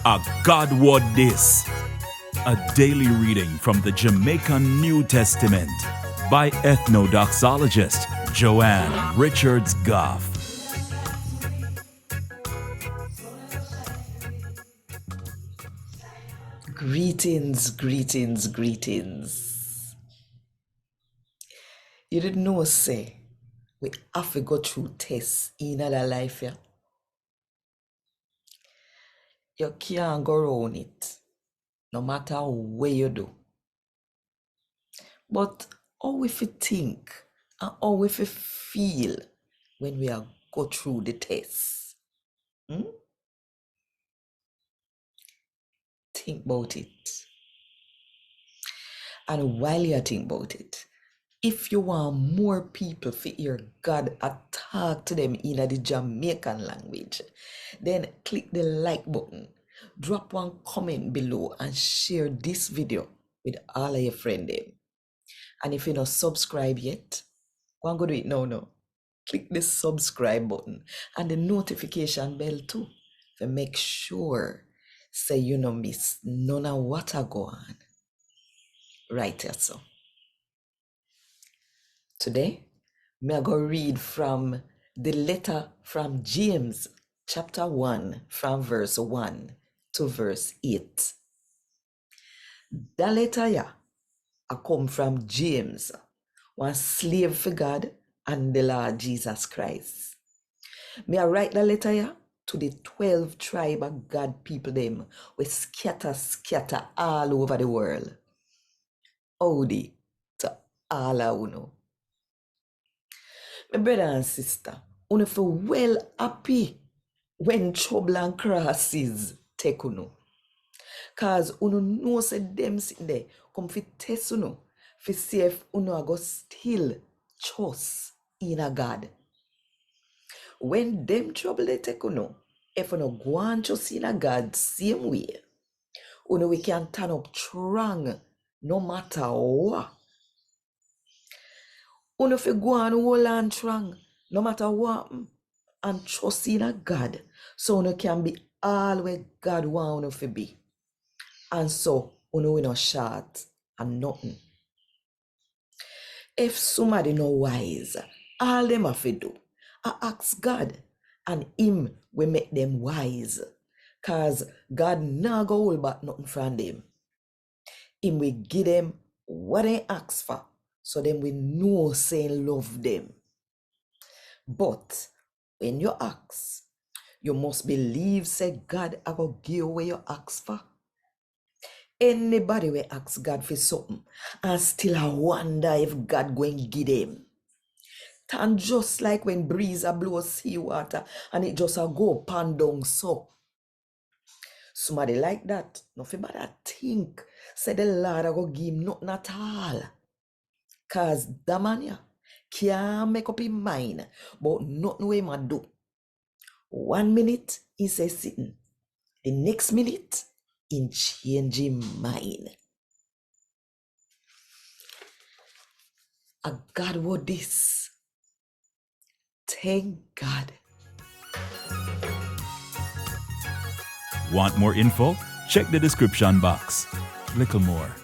A God Word This, a daily reading from the Jamaican New Testament by Ethnodoxologist Joanne Richards Goffe. Greetings, greetings, greetings. You didn't know, say, we have to go through tests in our life, yeah? You can't go around it, no matter what you do. But how we think and how we feel when we are go through the test? Think about it. And while you think about it, if you want more people to hear God talk to them in the Jamaican language, then click the like button, drop one comment below, and share this video with all of your friends. And if you're not subscribed yet, go and go do it now. Click the subscribe button and the notification bell too to make sure say you no miss none of what I go on. Right here, so. Today, me I go read from the letter from James, chapter 1, from verse 1 to verse 8. That letter, I come from James, one slave for God and the Lord Jesus Christ. Me I write the letter to the 12 tribe of God people them, we scatter all over the world. Howdy to all of you. My brother and sister, you feel well happy when trouble and crosses take you. Cause you know say them sitting there come fi test you fi see if you go still trust in a God. When them trouble they take you, if you go and trust in a God same way, we can turn up strong no matter what. If you go and hold on strong, no matter what, and trust in a God, so you can be all where God want you to be. And so, you will not short and nothing. If somebody no wise, all them have to do, I ask God, and Him will make them wise. Cause God not go hold back nothing from them. Him will give them what they ask for, so them will know say love them. But when you ask, you must believe say God I go give away your ask for. Anybody will ask God for something and still I wonder if God going to give them. And just like when breeze a blow seawater and it just a go pan down so. Somebody like that, nothing but I think, say the Lord I go give him nothing at all. Cause that man can't make up his mind but nothing we might do. 1 minute he says sitting, the next minute in changing mind. A God word this. Thank God. Want more info? Check the description box. Little more.